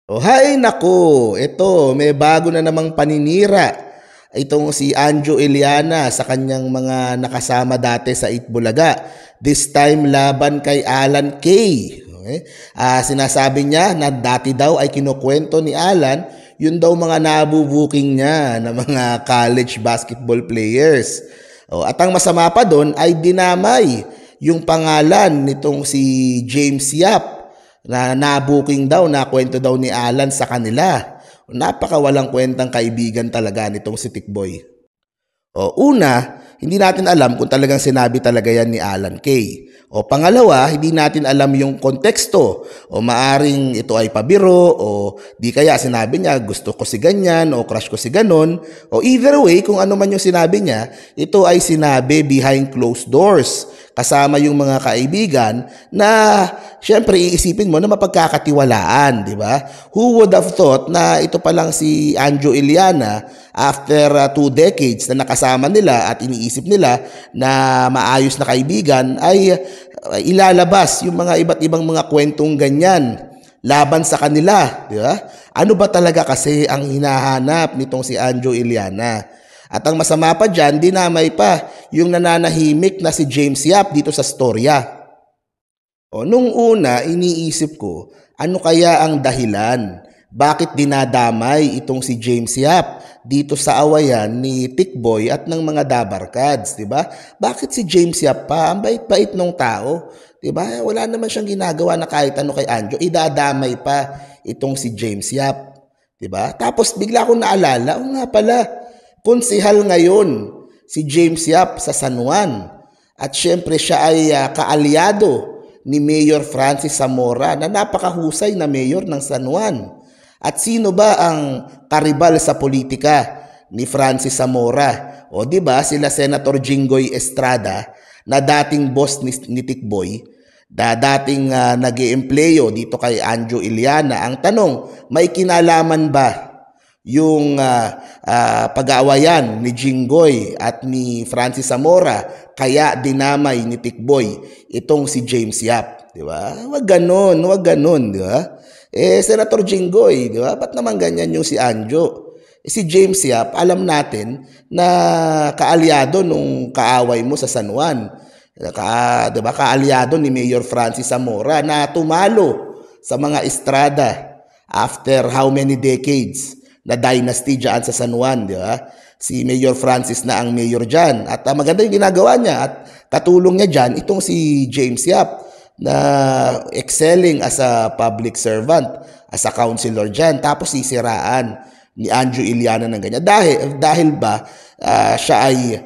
Oh, hay naku, ito may bago na namang paninira. Itong si Anjo Eliana sa kanyang mga nakasama dati sa Itbulaga. This time laban kay Alan Kay. Okay? Sinasabi niya na dati daw ay kinukwento ni Alan yun daw mga nabubuking niya na mga college basketball players. Oh, at ang masama pa doon ay dinamay yung pangalan nitong si James Yap na nabuking daw, na kwento daw ni Alan sa kanila. Napakawalang kwentang kaibigan talaga nitong si Tikboy. Una, hindi natin alam kung talagang sinabi talaga yan ni Alan Kay. Pangalawa, hindi natin alam yung konteksto. Maaring ito ay pabiro, o di kaya sinabi niya gusto ko si ganyan, o crush ko si ganon. Either way, kung ano man yung sinabi niya, ito ay sinabi behind closed doors. Kasama yung mga kaibigan na syempre iisipin mo na mapagkakatiwalaan, di ba? Who would have thought na ito pa lang si Anjo Eliana after 2 decades na nakasama nila at iniisip nila na maayos na kaibigan ay ilalabas yung mga iba't ibang mga kwentong ganyan laban sa kanila, di ba? Ano ba talaga kasi ang hinahanap nitong si Anjo Eliana? At ang masama pa dyan, dinamay pa yung nananahimik na si James Yap dito sa storya. Nung una, iniisip ko, ano kaya ang dahilan? Bakit dinadamay itong si James Yap dito sa awayan ni Tikboy at ng mga Dabarkads, di ba? Bakit si James Yap pa? Ang bait-bait ng tao, di ba? Wala naman siyang ginagawa na kahit ano kay Anjo, idadamay pa itong si James Yap, di ba? Tapos bigla akong naalala, nga pala, konsehal ngayon si James Yap sa San Juan. At syempre siya ay kaalyado ni Mayor Francis Zamora na napakahusay na mayor ng San Juan. At sino ba ang karibal sa politika ni Francis Zamora? Di ba sila Senator Jinggoy Estrada na dating boss ni Tikboy, dating nag-iempleyo dito kay Anjo Eliana. Ang tanong, may kinalaman ba yung pag-aawayan ni Jinggoy at ni Francis Zamora kaya dinamay ni Tikboy itong si James Yap, di ba? Wag ganon, di ba? Senator Jinggoy, di ba? Ba't naman ganyan yung si Anjo? Si James Yap, alam natin na kaalyado nung kaaway mo sa San Juan. Di ba? Kaalyado ni Mayor Francis Zamora na tumalo sa mga Estrada after how many decades na dynasty dyan sa San Juan, di ba? Si Mayor Francis na ang mayor dyan. At maganda yung ginagawa niya at katulong niya dyan itong si James Yap na excelling as a public servant, as a councilor dyan. Tapos sisiraan ni Anjo Eliana ng ganyan. Dahil ba siya ay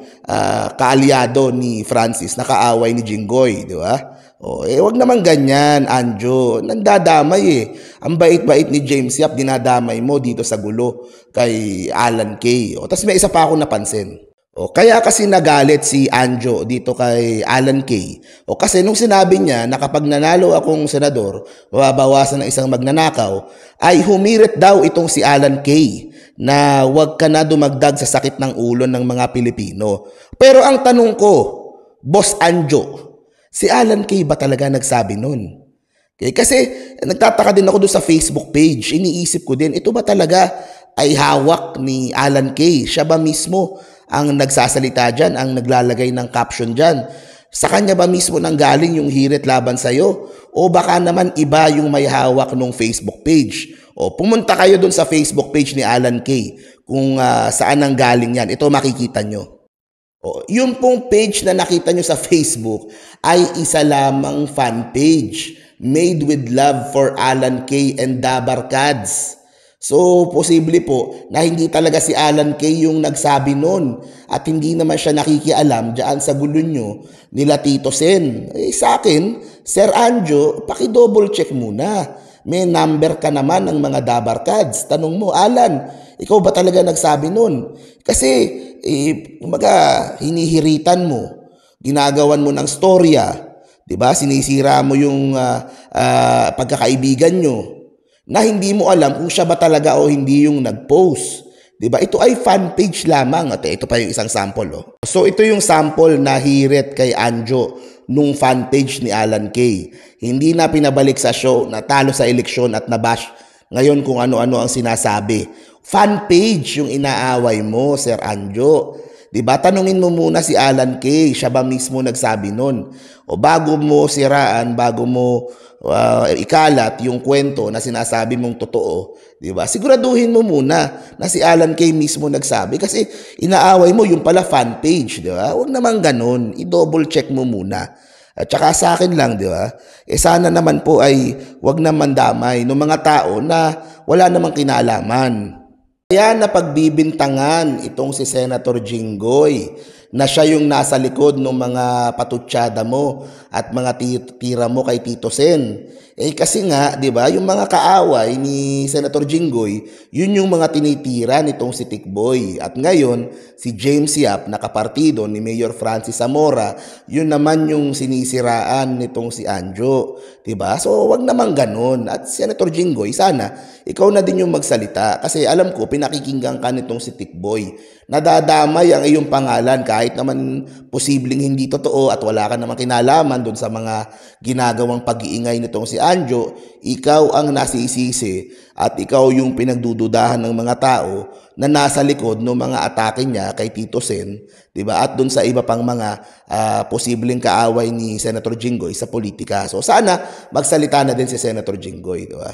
kaalyado ni Francis, nakaaway ni Jinggoy, di ba? Wag naman ganyan, Anjo. Nandadamay Ang bait-bait ni James Yap, dinadamay mo dito sa gulo kay Alan Kay. Tapos may isa pa ako napansin. Kaya kasi nagalit si Anjo dito kay Alan Kay. Kasi nung sinabi niya na kapag nanalo akong senador, mababawasan ng isang magnanakaw, ay humirit daw itong si Alan Kay na wag ka na dumagdag sa sakit ng ulo ng mga Pilipino. Pero ang tanong ko, Boss Anjo, si Alan Kay ba talaga nagsabi nun? Okay, kasi nagtataka din ako doon sa Facebook page. Iniisip ko din, ito ba talaga ay hawak ni Alan Kay? Siya ba mismo ang nagsasalita dyan, ang naglalagay ng caption dyan? Sa kanya ba mismo nanggaling yung hirit laban sa'yo? O baka naman iba yung may hawak ng Facebook page? Pumunta kayo doon sa Facebook page ni Alan Kay kung saan nanggaling yan. Ito makikita nyo. Yung pong page na nakita nyo sa Facebook ay isa lamang fan page made with love for Alan Kay and Dabarkads. So, posible po na hindi talaga si Alan Kay yung nagsabi nun at hindi naman siya nakikialam dyan sa gulo nyo nila Tito Sen. Sa akin, Sir Anjo, paki-double check muna. May number ka naman ng mga Dabarkads. Tanong mo, Alan, ikaw ba talaga nagsabi nun? Kasi, hinihiritan mo, ginagawan mo ng storya, diba? Sinisira mo yung pagkakaibigan nyo na hindi mo alam kung siya ba talaga o hindi yung nag-post. Diba? Ito ay fan page lamang. At ito pa yung isang sample. So ito yung sample na hirit kay Anjo nung fan page ni Alan Kay. Hindi na pinabalik sa show, natalo sa eleksyon at nabash Ngayon kung ano-ano ang sinasabi. Fan page yung inaaway mo, Sir Anjo. 'Di ba? Tanungin mo muna si Alan Kay, siya ba mismo nagsabi nun? O bago mo siraan, bago mo ikalat yung kwento na sinasabi mong totoo, 'di ba? Siguraduhin mo muna na si Alan Kay mismo nagsabi kasi inaaway mo yung pala fan page, 'di ba? Huwag naman ganoon, i-double check mo muna. At saka sa akin lang, 'di ba? Sana naman po ay wag naman damay ng mga tao na wala namang kinalaman. Kaya napagbibintangan itong si Senator Jinggoy na siya yung nasa likod ng mga patutsada mo at mga tira mo kay Tito Sen. Kasi nga, 'di ba, yung mga kaaway ni Senator Jinggoy, yun yung mga tinitira nitong si Tikboy. At ngayon, si James Yap na kapartido ni Mayor Francis Zamora, yun naman yung sinisiraan nitong si Anjo, 'di ba? So, wag naman ganun. At Senator Jinggoy, sana ikaw na din yung magsalita kasi alam ko pinakikinggan ka nitong si Tikboy. Nadadamay ang iyong pangalan kahit naman posibleng hindi totoo at wala ka namang kinalaman doon sa mga ginagawang pag-iingay nitong si Anjo, ikaw ang nasisisi at ikaw yung pinagdududahan ng mga tao na nasa likod ng mga atake niya kay Tito Sen, 'di ba? At doon sa iba pang mga posibleng kaaway ni Senator Jinggoy sa politika. So sana magsalita na din si Senator Jinggoy, 'di ba?